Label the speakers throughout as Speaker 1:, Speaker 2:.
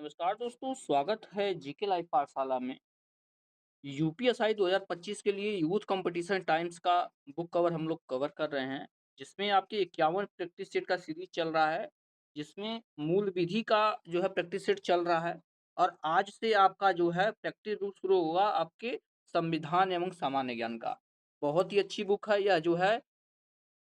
Speaker 1: नमस्कार दोस्तों, स्वागत है जीके लाइव पाठशाला में। यूपीएसआई 2025 के लिए यूथ कंपटीशन टाइम्स का बुक कवर हम लोग कवर कर रहे हैं, जिसमें आपके 51 प्रैक्टिस सेट का सीरीज चल रहा है, जिसमें मूल विधि का जो है प्रैक्टिस सेट चल रहा है। और आज से आपका जो है प्रैक्टिस रूल शुरू होगा आपके संविधान एवं सामान्य ज्ञान का। बहुत ही अच्छी बुक है यह जो है,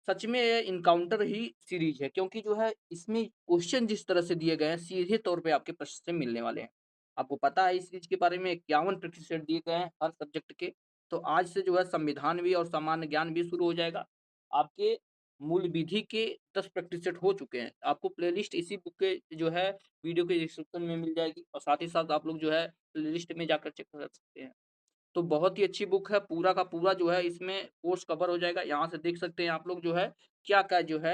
Speaker 1: सच में ये इनकाउंटर ही सीरीज है, क्योंकि जो है इसमें क्वेश्चन जिस तरह से दिए गए हैं सीधे तौर पे आपके प्रश्न से मिलने वाले हैं। आपको पता है इस सीरीज के बारे में 51 प्रैक्टिस सेट दिए गए हैं हर सब्जेक्ट के। तो आज से जो है संविधान भी और सामान्य ज्ञान भी शुरू हो जाएगा। आपके मूल विधि के 10 प्रैक्टिस सेट हो चुके हैं। आपको प्लेलिस्ट इसी बुक के जो है वीडियो के डिस्क्रिप्शन में मिल जाएगी, और साथ ही साथ आप लोग जो है प्लेलिस्ट में जाकर चेक कर सकते हैं। तो बहुत ही अच्छी बुक है, पूरा का पूरा जो है इसमें कोर्स कवर हो जाएगा। यहाँ से देख सकते हैं आप लोग जो है क्या-क्या जो है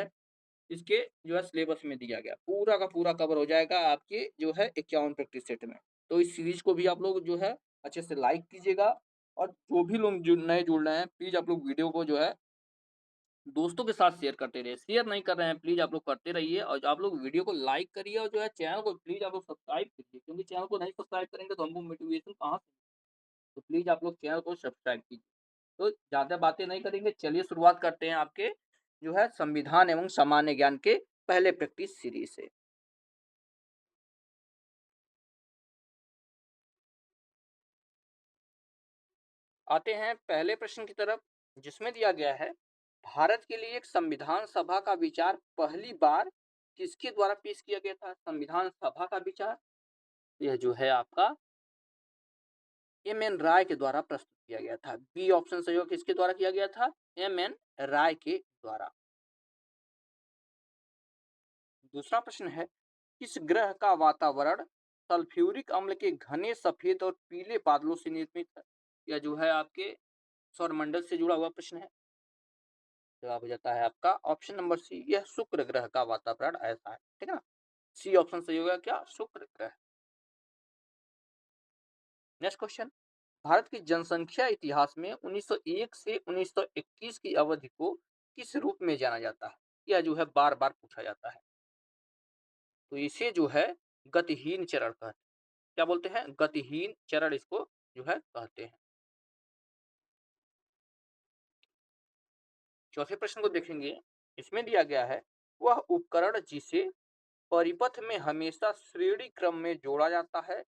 Speaker 1: इसके जो है सिलेबस में दिया गया। पूरा का पूरा कवर हो जाएगा आपके जो है 51 प्रैक्टिस सेट में। तो इस सीरीज को भी आप लोग जो है अच्छे से लाइक कीजिएगा, और जो भी लोग जो नए जुड़ रहे हैं प्लीज़ आप लोग वीडियो को जो है दोस्तों के साथ शेयर करते रहिए। शेयर नहीं कर रहे हैं प्लीज़ आप लोग करते रहिए, और आप लोग वीडियो को लाइक करिए, और जो है चैनल को प्लीज़ आप लोग सब्सक्राइब कीजिए, क्योंकि चैनल को नहीं सब्सक्राइब करेंगे तो हमको मोटिवेशन कहाँ से। तो प्लीज़ आप लोग चैनल को सब्सक्राइब कीजिए। तो ज़्यादा बातें नहीं करेंगे, चलिए शुरुआत करते हैं आपके जो है संविधान एवं सामान्य ज्ञान के पहले प्रैक्टिस सीरीज से। आते हैं पहले प्रश्न की तरफ, जिसमें दिया गया है, भारत के लिए एक संविधान सभा का विचार पहली बार किसके द्वारा पेश किया गया था? संविधान सभा का विचार यह जो है आपका एम एन राय के द्वारा प्रस्तुत किया गया था। बी ऑप्शन सही होगा, किसके द्वारा किया गया था? एम एन राय के द्वारा। दूसरा प्रश्न है, किस ग्रह का वातावरण सल्फ्यूरिक अम्ल के घने सफेद और पीले बादलों से निर्मित है? यह जो है आपके सौरमंडल से जुड़ा हुआ प्रश्न है। जवाब हो जाता है आपका ऑप्शन नंबर सी, यह शुक्र ग्रह का वातावरण ऐसा है। ठीक है ना? सी ऑप्शन सही होगा, क्या शुक्र ग्रह। नेक्स्ट क्वेश्चन, भारत की जनसंख्या इतिहास में 1901 से 1921 की अवधि को किस रूप में जाना जाता है? यह जो है बार बार पूछा जाता है। तो इसे जो है गतिहीन चरण कहते हैं। क्या बोलते हैं? गतिहीन चरण इसको जो है कहते हैं। चौथे प्रश्न को देखेंगे, इसमें दिया गया है, वह उपकरण जिसे परिपथ में हमेशा श्रेणी क्रम में जोड़ा जाता है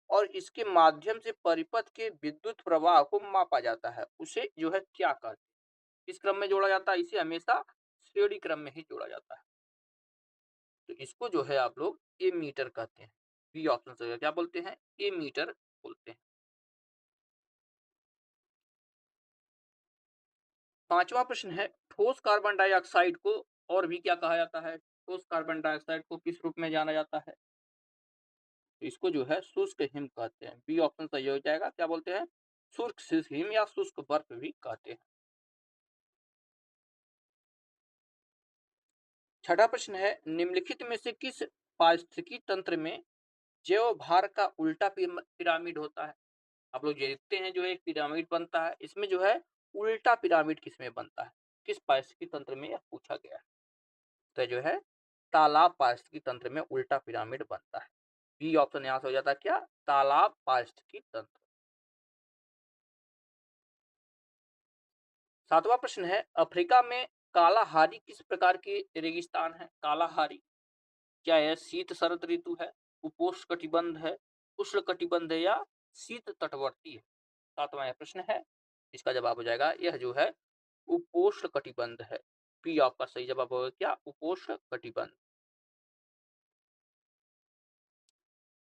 Speaker 1: और इसके माध्यम से परिपथ के विद्युत प्रवाह को मापा जाता है, उसे जो है क्या कहते हैं? किस क्रम में जोड़ा जाता है? इसे हमेशा श्रेणी क्रम में ही जोड़ा जाता है। तो इसको जो है आप लोग ए मीटर कहते हैं। बी ऑप्शन सही है। क्या बोलते हैं? ए मीटर बोलते हैं। पांचवा प्रश्न है, ठोस कार्बन डाइऑक्साइड को और भी क्या कहा जाता है? ठोस कार्बन डाइऑक्साइड को किस रूप में जाना जाता है? तो इसको जो है शुष्क हिम कहते हैं। बी ऑप्शन सही हो जाएगा। क्या बोलते हैं? शुष्क हिम या शुष्क बर्फ भी कहते हैं। छठा प्रश्न है, निम्नलिखित में से किस पारिस्थितिकी तंत्र में जैव भार का उल्टा पिरामिड होता है? आप लोग देखते हैं जो एक पिरामिड बनता है, इसमें जो है उल्टा पिरामिड किसमें बनता है? किस पारिस्थितिकी तंत्र में यह पूछा गया है? तो जो है तालाब पारिस्थितिकी तंत्र में उल्टा पिरामिड बनता है। बी ऑप्शन यहाँ से हो जाता है, क्या? तालाब पारिस्थितिकी तंत्र। सातवां प्रश्न है, अफ्रीका में कालाहारी किस प्रकार की रेगिस्तान है? कालाहारी क्या है? शीत शरद ऋतु है, उपोष्ण कटिबंध है, उष्ण कटिबंध है, या शीत तटवर्ती है? सातवां यह प्रश्न है, इसका जवाब हो जाएगा यह जो है उपोष्ण कटिबंध है। पी आपका सही जवाब होगा, क्या? उपोष्ण कटिबंध।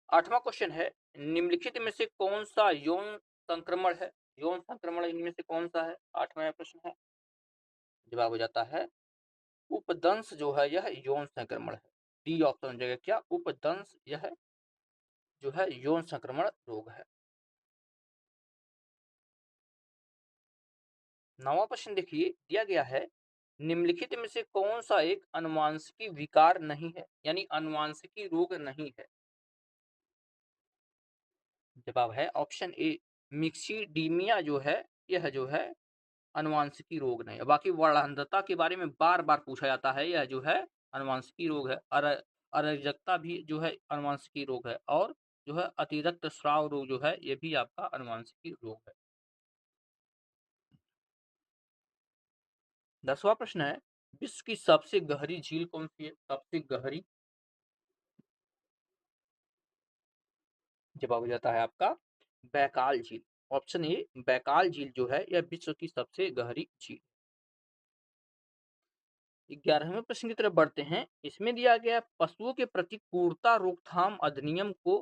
Speaker 1: आठवां क्वेश्चन है, निम्नलिखित में से कौन सा यौन संक्रमण है? यौन संक्रमण इनमें से कौन सा है? आठवां प्रश्न है। जवाब हो जाता है उपदंश जो है यह यौन संक्रमण है। डी ऑप्शन हो जाएगा, क्या? उपदंश यह जो है यौन संक्रमण रोग है। नवा प्रश्न देखिए, दिया गया है, निम्नलिखित में से कौन सा एक अनुवांशिकी विकार नहीं है, यानी अनुवांशिकी रोग नहीं है? जवाब है ऑप्शन ए, मिक्सीडीमिया जो है यह जो है अनुवांशिकी रोग नहीं है। बाकी वर्णांधता के बारे में बार बार पूछा जाता है, यह जो है अनुवांशिकी रोग है। और अराजकता भी जो है अनुवांशिकी रोग है, और जो है अतिरक्त स्राव रोग जो है ये भी आपका अनुवांशिकी रोग है। 10वां प्रश्न है, विश्व की सबसे गहरी झील कौन सी है? सबसे गहरी, जवाब हो जाता है आपका बैकाल झील। ऑप्शन ए बैकाल झील जो है यह विश्व की सबसे गहरी झील। 11वें प्रश्न की तरफ बढ़ते हैं। इसमें दिया गया है, पशुओं के प्रति क्रूरता रोकथाम अधिनियम को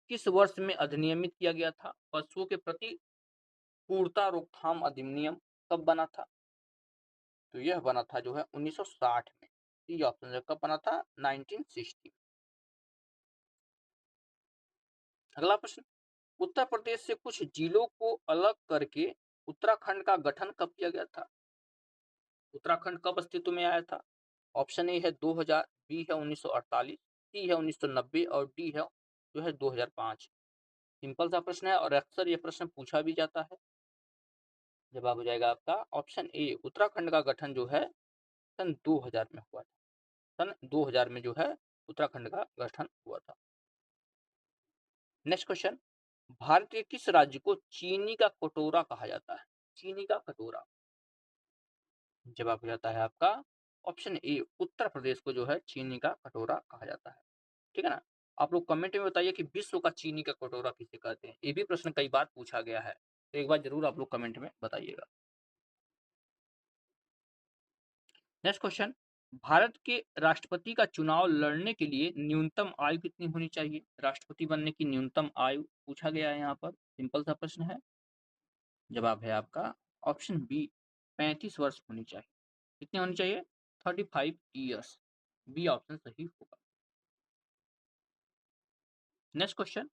Speaker 1: किस वर्ष में अधिनियमित किया गया था? पशुओं के प्रति क्रूरता रोकथाम अधिनियम कब बना था? तो यह बना था जो है 1960 में। सी ऑप्शन कब बना था? 1960। अगला प्रश्न, उत्तर प्रदेश से कुछ जिलों को अलग करके उत्तराखंड का गठन कब किया गया था? उत्तराखंड कब अस्तित्व में आया था? ऑप्शन ए है 2000, बी है 1948, सी है 1990 और डी है जो है 2005। सिंपल सा प्रश्न है और अक्सर ये प्रश्न पूछा भी जाता है। जवाब हो जाएगा आपका ऑप्शन ए, उत्तराखंड का गठन जो है सन 2000 में हुआ था। सन 2000 में जो है उत्तराखंड का गठन हुआ था। नेक्स्ट क्वेश्चन, भारत के किस राज्य को चीनी का कटोरा कहा जाता है? चीनी का कटोरा। जवाब हो जाता है आपका ऑप्शन ए, उत्तर प्रदेश को जो है चीनी का कटोरा कहा जाता है। ठीक है ना? आप लोग कमेंट में बताइए कि विश्व का चीनी का कटोरा किसे कहते हैं? ये भी प्रश्न कई बार पूछा गया है, तो एक बार जरूर आप लोग कमेंट में बताइएगा। नेक्स्ट क्वेश्चन, भारत के राष्ट्रपति का चुनाव लड़ने के लिए न्यूनतम आयु कितनी होनी चाहिए? राष्ट्रपति बनने की न्यूनतम आयु पूछा गया है यहाँ पर। सिंपल सा प्रश्न है। जवाब है आपका ऑप्शन बी, 35 वर्ष होनी चाहिए। कितनी होनी चाहिए? 35 ईयर्स। बी ऑप्शन सही होगा। नेक्स्ट क्वेश्चन,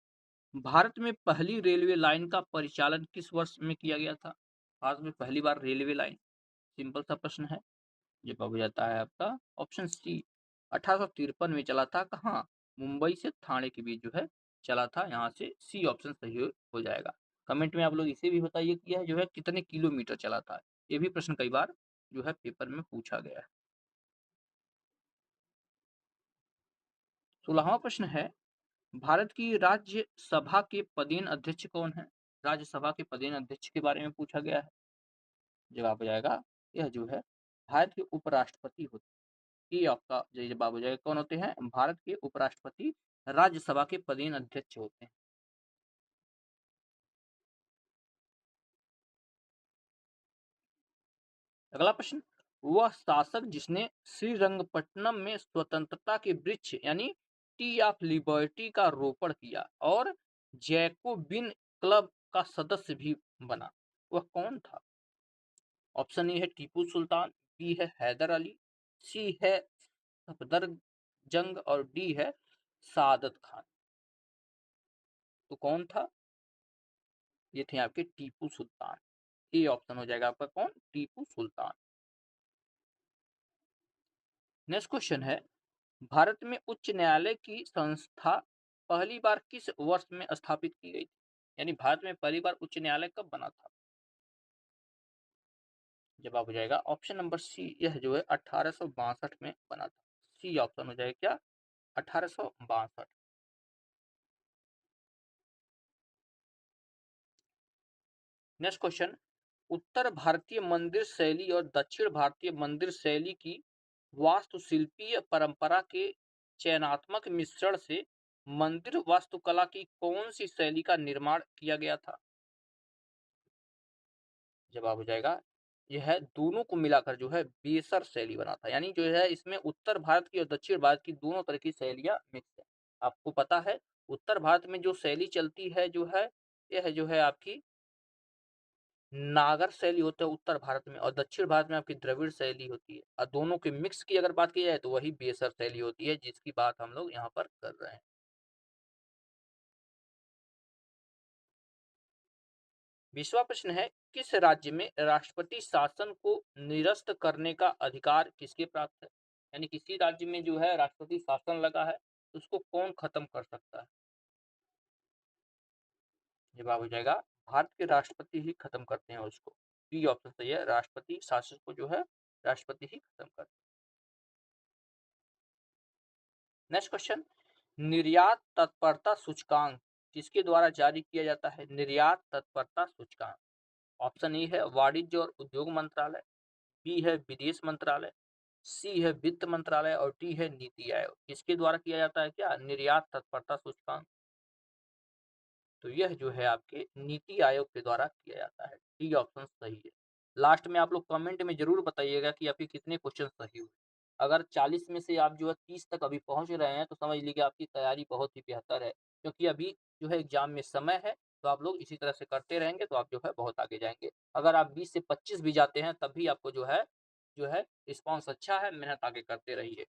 Speaker 1: भारत में पहली रेलवे लाइन का परिचालन किस वर्ष में किया गया था? भारत में पहली बार रेलवे लाइन। सिंपल सा प्रश्न है। जवाब हो जाता है आपका ऑप्शन सी, 1853 में चला था। कहाँ? मुंबई से थाने के बीच जो है चला था। यहाँ से सी ऑप्शन सही हो जाएगा। कमेंट में आप लोग इसे भी बताइए कि यह जो है कितने किलोमीटर चला था। ये भी प्रश्न कई बार जो है पेपर में पूछा गया है। 16वां प्रश्न है, भारत की राज्यसभा के पदेन अध्यक्ष कौन है? राज्यसभा के पदेन अध्यक्ष के बारे में पूछा गया है। जवाब हो जाएगा यह जो है भारत के उपराष्ट्रपति होते हैं। ये आपका जो जवाब हो जाएगा, कौन होते हैं? भारत के उपराष्ट्रपति राज्यसभा के पदेन अध्यक्ष होते हैं। अगला प्रश्न, वह शासक जिसने श्रीरंगपट्टनम में स्वतंत्रता के वृक्ष यानी टी ऑफ लिबर्टी का रोपण किया और जैकोबिन क्लब का सदस्य भी बना, वह कौन था? ऑप्शन ए है टीपू सुल्तान, बी है हैदर अली, सी है सफदरजंग और डी है सादत खान। तो कौन था? ये थे आपके टीपू सुल्तान। ए ऑप्शन हो जाएगा आपका कौन? टीपू सुल्तान। नेक्स्ट क्वेश्चन है, भारत में उच्च न्यायालय की संस्था पहली बार किस वर्ष में स्थापित की गई थी? यानी भारत में पहली बार उच्च न्यायालय कब बना था? जवाब हो जाएगा ऑप्शन नंबर सी, यह जो है 1862 में बना था। सी ऑप्शन हो जाएगा क्या? 1862। नेक्स्ट क्वेश्चन, उत्तर भारतीय मंदिर शैली और दक्षिण भारतीय मंदिर शैली की वास्तुशिल्पीय परंपरा के चयनात्मक मिश्रण से मंदिर वास्तुकला की कौन सी शैली का निर्माण किया गया था? जवाब हो जाएगा यह दोनों को मिलाकर जो है बेसर शैली बना था। यानी जो है इसमें उत्तर भारत की और दक्षिण भारत की दोनों तरह की शैलियां मिक्स है। आपको पता है उत्तर भारत में जो शैली चलती है जो है यह जो है आपकी नागर शैली होता है उत्तर भारत में, और दक्षिण भारत में आपकी द्रविड़ शैली होती है। और दोनों के मिक्स की अगर बात की जाए तो वही बेसर शैली होती है, जिसकी बात हम लोग यहाँ पर कर रहे हैं। बीसवा प्रश्न है, किस राज्य में राष्ट्रपति शासन को निरस्त करने का अधिकार किसके प्राप्त है? यानी किसी राज्य में जो है राष्ट्रपति शासन लगा है तो उसको कौन खत्म कर सकता है? जवाब हो जाएगा भारत के राष्ट्रपति ही खत्म करते हैं उसको। बी ऑप्शन सही है, राष्ट्रपति शासन को जो है राष्ट्रपति ही खत्म करते हैं। नेक्स्ट क्वेश्चन, निर्यात तत्परता सूचकांक किसके द्वारा जारी किया जाता है? निर्यात तत्परता सूचकांक। ऑप्शन ए है वाणिज्य और उद्योग मंत्रालय, बी है विदेश मंत्रालय, सी है वित्त मंत्रालय और डी है नीति आयोग। किसके द्वारा किया जाता है क्या? निर्यात तत्परता सूचकांक। तो यह जो है आपके नीति आयोग के द्वारा किया जाता है। डी ऑप्शन सही है। लास्ट में आप लोग कमेंट में जरूर बताइएगा कि आपके कितने क्वेश्चन सही हुए। अगर 40 में से आप जो है 30 तक अभी पहुंच रहे हैं तो समझ लीजिए आपकी तैयारी बहुत ही बेहतर है, क्योंकि अभी जो है एग्जाम में समय है। तो आप लोग इसी तरह से करते रहेंगे तो आप जो है बहुत आगे जाएंगे। अगर आप 20 से 25 भी जाते हैं तब भी आपको जो है रिस्पॉन्स अच्छा है, मेहनत आगे करते रहिए।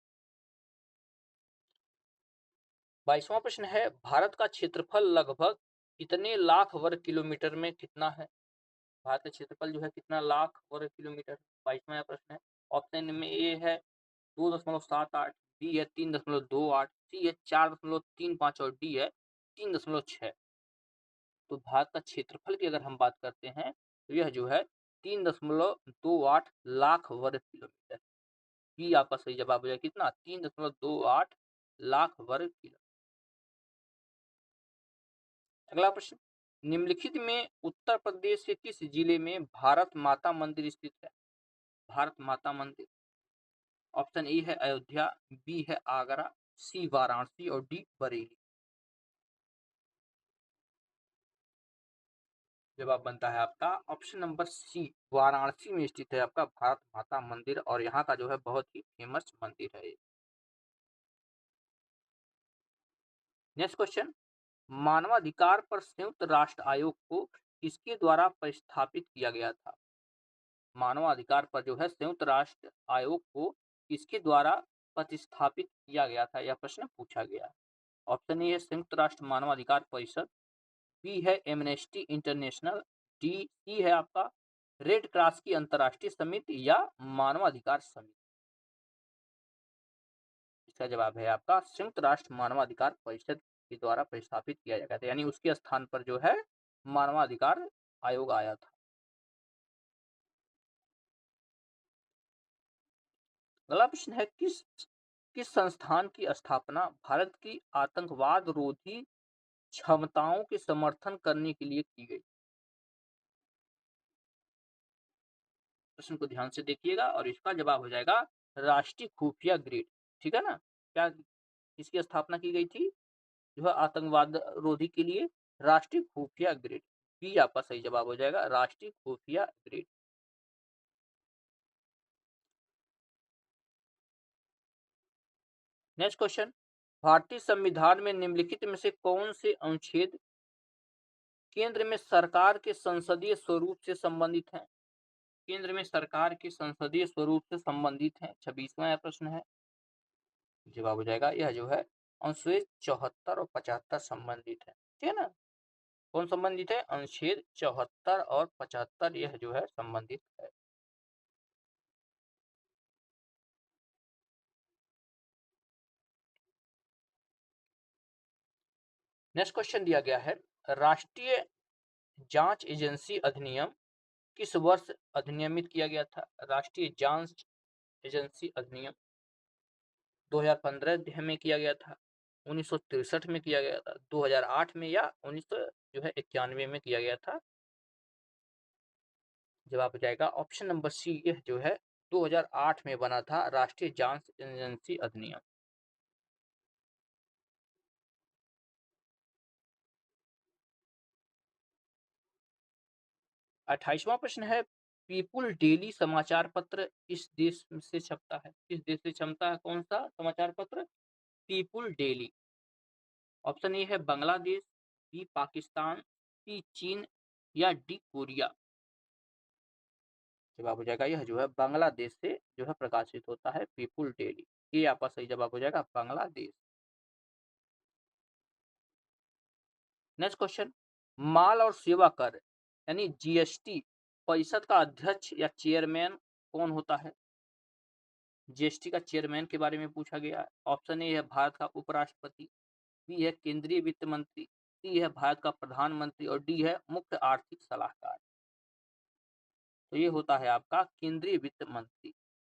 Speaker 1: 22वां प्रश्न है, भारत का क्षेत्रफल लगभग कितने लाख वर्ग किलोमीटर में कितना है? भारत का क्षेत्रफल जो है कितना लाख वर्ग किलोमीटर? 22वां प्रश्न है। ऑप्शन में ए है 2.78, बी है 3.28, सी है 4.35 और डी है 3.6। तो भारत का क्षेत्रफल की अगर हम बात करते हैं तो यह जो है 3.28 लाख वर्ग किलोमीटर। बी आपका सही जवाब हो जाएगा। कितना? 3.28 लाख वर्ग किलोमीटर। अगला प्रश्न, निम्नलिखित में उत्तर प्रदेश के किस जिले में भारत माता मंदिर स्थित है? भारत माता मंदिर। ऑप्शन ए है अयोध्या, बी है आगरा, सी वाराणसी और डी बरेली। जवाब बनता है आपका ऑप्शन नंबर सी, वाराणसी में स्थित है आपका भारत माता मंदिर, और यहाँ का जो है बहुत ही फेमस मंदिर है। नेक्स्ट क्वेश्चन, मानवाधिकार पर संयुक्त राष्ट्र आयोग को किसके द्वारा प्रतिस्थापित किया गया था? मानवाधिकार पर जो है संयुक्त राष्ट्र आयोग को किसके द्वारा प्रतिस्थापित किया गया था, यह प्रश्न पूछा गया। ऑप्शन ए है संयुक्त राष्ट्र मानवाधिकार परिषद, बी है एमनेस्टी इंटरनेशनल, डी सी है आपका रेड क्रॉस की अंतर्राष्ट्रीय समिति या मानवाधिकार समिति। इसका जवाब है आपका संयुक्त राष्ट्र मानवाधिकार परिषद के द्वारा प्रतिस्थापित किया गया था, यानी उसके स्थान पर जो है मानवाधिकार आयोग आया था। अगला प्रश्न है, किस किस संस्थान की स्थापना भारत की आतंकवाद रोधी क्षमताओं के समर्थन करने के लिए की गई? प्रश्न को ध्यान से देखिएगा और इसका जवाब हो जाएगा राष्ट्रीय खुफिया ग्रिड। ठीक है ना? क्या इसकी स्थापना की गई थी? जो है आतंकवाद रोधी के लिए राष्ट्रीय खुफिया ग्रिड। बी आपका सही जवाब हो जाएगा, राष्ट्रीय खुफिया ग्रिड। नेक्स्ट क्वेश्चन, भारतीय संविधान में निम्नलिखित में से कौन से अनुच्छेद केंद्र में सरकार के संसदीय स्वरूप से संबंधित हैं? केंद्र में सरकार के संसदीय स्वरूप से संबंधित हैं। 26वां प्रश्न है। जवाब हो जाएगा यह जो है अनुच्छेद 74 और 75 संबंधित है। ठीक है ना? कौन संबंधित है? अनुच्छेद 74 और 75 यह जो है संबंधित है। नेक्स्ट क्वेश्चन दिया गया है, राष्ट्रीय जांच एजेंसी अधिनियम किस वर्ष अधिनियमित किया गया था? राष्ट्रीय जांच एजेंसी अधिनियम 2015 में किया गया था, 1963 में किया गया था, 2008 में या 1991 में किया गया था। जवाब हो जाएगा ऑप्शन नंबर सी, यह जो है 2008 में बना था राष्ट्रीय जांच एजेंसी अधिनियम। 28वां प्रश्न है, पीपुल डेली समाचार पत्र इस देश से छपता है? किस देश से छपता है? कौन सा समाचार पत्र? People daily. ऑप्शन ए है बांग्लादेश, बी पाकिस्तान, सी चीन या डी कोरिया। जवाब हो जाएगा यह जो है बांग्लादेश से जो है प्रकाशित होता है पीपुल डेली। ये आपका सही जवाब हो जाएगा बांग्लादेश। नेक्स्ट क्वेश्चन, माल और सेवा कर यानी जीएसटी परिषद का अध्यक्ष या चेयरमैन कौन होता है? जीएसटी का चेयरमैन के बारे में पूछा गया है। ऑप्शन ए है भारत का उपराष्ट्रपति, बी है केंद्रीय वित्त मंत्री, सी है भारत का प्रधानमंत्री और डी है मुख्य आर्थिक सलाहकार। तो ये होता है आपका केंद्रीय वित्त मंत्री।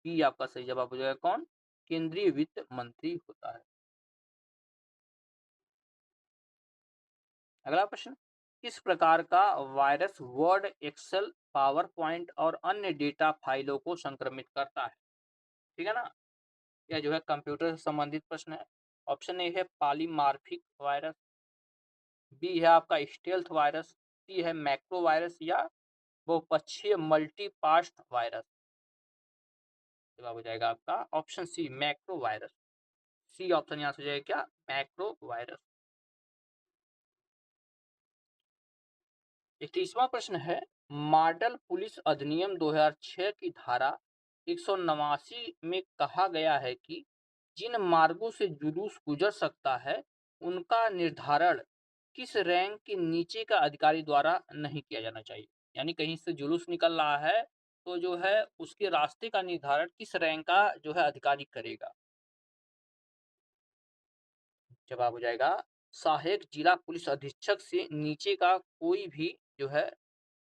Speaker 1: बी आपका सही जवाब हो जाएगा कौन? केंद्रीय वित्त मंत्री होता है। अगला प्रश्न, किस प्रकार का virus Word, Excel, PowerPoint और अन्य डेटा फाइलों को संक्रमित करता है? ठीक है ना? यह जो है कंप्यूटर से संबंधित प्रश्न है। ऑप्शन ए है पॉलीमार्फिक वायरस, बी है आपका स्टेल्थ वायरस, सी है मैक्रो वायरस या बहुपक्षीय मल्टीपास्ट वायरस। जवाब हो जाएगा आपका option C macro virus. C option यहाँ से हो जाएगा क्या, मैक्रो वायरस। 31वां प्रश्न है, मॉडल पुलिस अधिनियम 2006 की धारा 189 में कहा गया है कि जिन मार्गों से जुलूस गुजर सकता है उनका निर्धारण किस रैंक के नीचे का अधिकारी द्वारा नहीं किया जाना चाहिए। यानी कहीं से जुलूस निकल रहा है तो जो है उसके रास्ते का निर्धारण किस रैंक का जो है अधिकारी करेगा। जवाब हो जाएगा सहायक जिला पुलिस अधीक्षक से नीचे का कोई भी जो है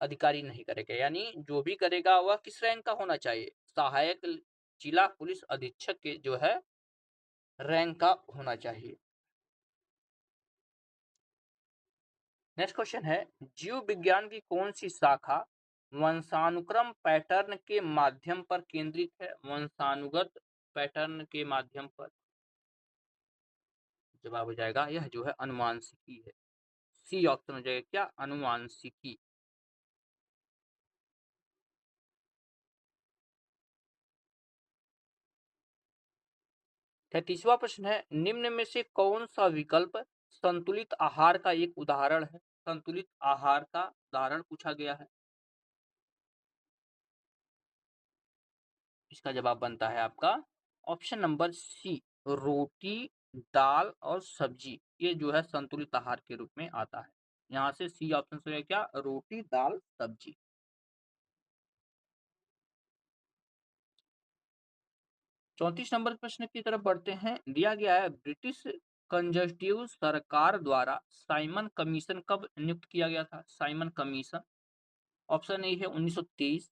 Speaker 1: अधिकारी नहीं करेगा। यानी जो भी करेगा वह किस रैंक का होना चाहिए, सहायक जिला पुलिस अधीक्षक के जो है रैंक का होना चाहिए। नेक्स्ट क्वेश्चन है, जीव विज्ञान की कौन सी शाखा वंशानुक्रम पैटर्न के माध्यम पर केंद्रित है? वंशानुगत पैटर्न के माध्यम पर। जवाब हो जाएगा यह जो है अनुवांशिकी है। सी ऑप्शन हो जाएगा क्या, अनुवांशिकी। 33वां प्रश्न है, निम्न में से कौन सा विकल्प संतुलित आहार का एक उदाहरण है? संतुलित आहार का उदाहरण पूछा गया है। इसका जवाब बनता है आपका ऑप्शन नंबर सी, रोटी, दाल और सब्जी। ये जो है संतुलित आहार के रूप में आता है। यहाँ से सी ऑप्शन से है क्या, रोटी, दाल, सब्जी। 34 नंबर प्रश्न की तरफ बढ़ते हैं। दिया गया है, ब्रिटिश कंजर्वेटिव सरकार द्वारा साइमन कमीशन कब नियुक्त किया गया था? Simon commission. ऑप्शन ए है 1923,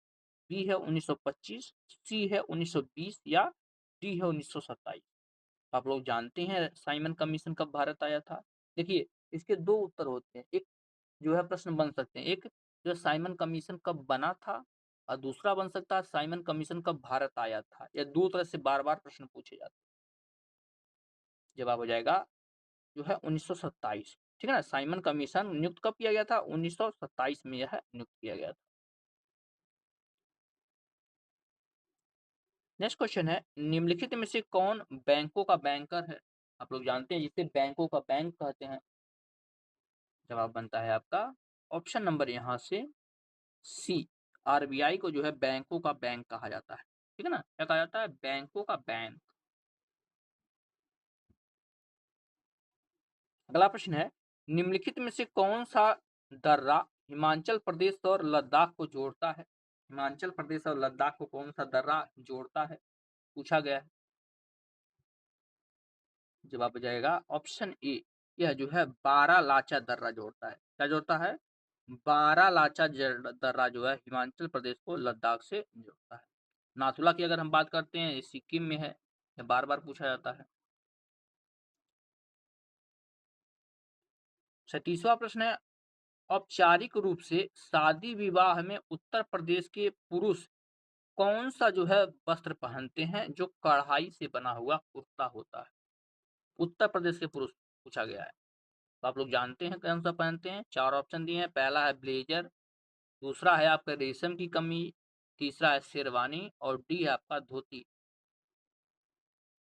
Speaker 1: बी है 1925, सी है 1920 या डी है 1927। आप लोग जानते हैं साइमन कमीशन कब भारत आया था? देखिए, इसके दो उत्तर होते हैं। एक जो है प्रश्न बन सकते हैं, एक जो साइमन कमीशन कब बना था और दूसरा बन सकता है साइमन कमीशन कब भारत आया था। या दो तरह से बार बार प्रश्न पूछे जाते हैं। जवाब हो जाएगा जो है 1927। ठीक है ना, साइमन कमीशन नियुक्त कब किया गया था? 1927 में यह नियुक्त किया गया था। नेक्स्ट क्वेश्चन है, निम्नलिखित में से कौन बैंकों का बैंकर है? आप लोग जानते हैं जिसे बैंकों का बैंक कहते हैं। जवाब बनता है आपका ऑप्शन नंबर यहाँ से सी, आरबीआई को जो है बैंकों का बैंक कहा जाता है। ठीक है ना, क्या कहा जाता है? बैंकों का बैंक। अगला प्रश्न है, निम्नलिखित में से कौन सा दर्रा हिमाचल प्रदेश और लद्दाख को जोड़ता है? हिमाचल प्रदेश और लद्दाख को कौन सा दर्रा जोड़ता है, पूछा गया है। जवाब हो जाएगा ऑप्शन ए, यह जो है बारालाचा दर्रा जोड़ता है। क्या जोड़ता है? बारालाचा दर्रा जो है हिमाचल प्रदेश को लद्दाख से जोड़ता है। नाथुला की अगर हम बात करते हैं, ये सिक्किम में है। यह बार बार पूछा जाता है। 37वां प्रश्न है, औपचारिक रूप से शादी विवाह में उत्तर प्रदेश के पुरुष कौन सा जो है वस्त्र पहनते हैं जो कढ़ाई से बना हुआ कुर्ता होता है? उत्तर प्रदेश के पुरुष पूछा गया है। तो आप लोग जानते हैं कौन सा पहनते हैं। चार ऑप्शन दिए हैं। पहला है ब्लेजर, दूसरा है आपका रेशम की कमीज, तीसरा है शेरवानी और डी है आपका धोती।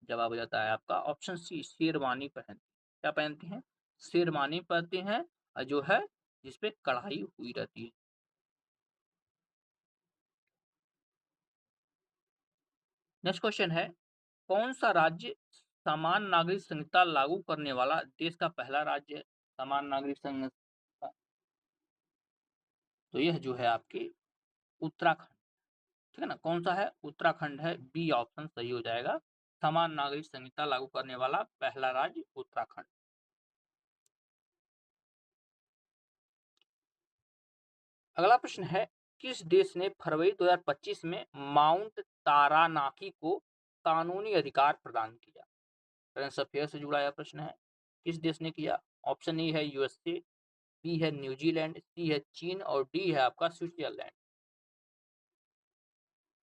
Speaker 1: जवाब हो जाता है आपका ऑप्शन सी, शेरवानी पहनते हैं। क्या पहनते हैं? शेरवानी पहनते हैं और जो है जिसपे कढ़ाई हुई रहती है। नेक्स्ट क्वेश्चन है, कौन सा राज्य समान नागरिक संहिता लागू करने वाला देश का पहला राज्य है? समान नागरिक संहिता, तो यह जो है आपकी उत्तराखंड। ठीक है ना, कौन सा है? उत्तराखंड है। बी ऑप्शन सही हो जाएगा। समान नागरिक संहिता लागू करने वाला पहला राज्य उत्तराखंड। अगला प्रश्न है, किस देश ने फरवरी 2025 में माउंट तारानाकी को कानूनी अधिकार प्रदान किया? करंट अफेयर से जुड़ा यह प्रश्न है। किस देश ने किया? ऑप्शन ए है यूएसए, बी है न्यूजीलैंड, सी है चीन और डी है आपका स्विट्जरलैंड।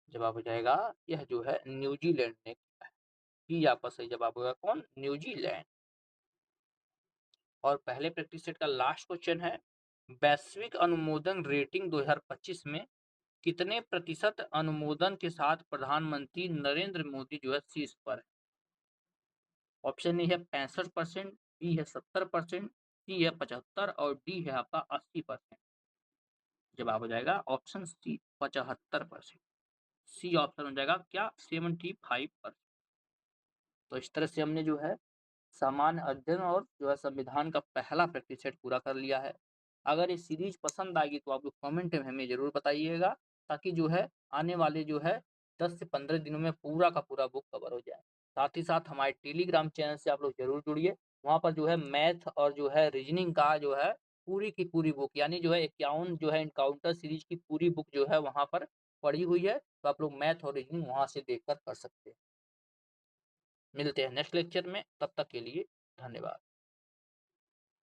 Speaker 1: जवाब हो जाएगा यह जो है न्यूजीलैंड ने किया है। बी आपका सही जवाब होगा कौन? न्यूजीलैंड। और पहले प्रैक्टिस सेट का लास्ट क्वेश्चन है, वैश्विक अनुमोदन रेटिंग 2025 में कितने प्रतिशत अनुमोदन के साथ प्रधानमंत्री नरेंद्र मोदी जो है शीर्ष पर है? ऑप्शन ए है 65%, बी है 70%, सी है 75 और डी है आपका 80%। जवाब हो जाएगा ऑप्शन सी 75%। सी ऑप्शन हो जाएगा क्या? 75%। तो इस तरह से हमने जो है सामान्य अध्ययन और जो है संविधान का पहला प्रैक्टिस सेट पूरा कर लिया है। अगर ये सीरीज पसंद आएगी तो आप लोग कमेंट में हमें जरूर बताइएगा, ताकि जो है आने वाले जो है 10 से 15 दिनों में पूरा का पूरा बुक कवर हो जाए। साथ ही साथ हमारे टेलीग्राम चैनल से आप लोग जरूर जुड़िए। वहाँ पर जो है मैथ और जो है रीजनिंग का जो है पूरी की पूरी बुक, यानी जो है 51 जो है इनकाउंटर सीरीज की पूरी बुक जो है वहाँ पर पड़ी हुई है। तो आप लोग मैथ और रीजनिंग वहाँ से देखकर कर सकते हैं। मिलते हैं नेक्स्ट लेक्चर में, तब तक के लिए धन्यवाद।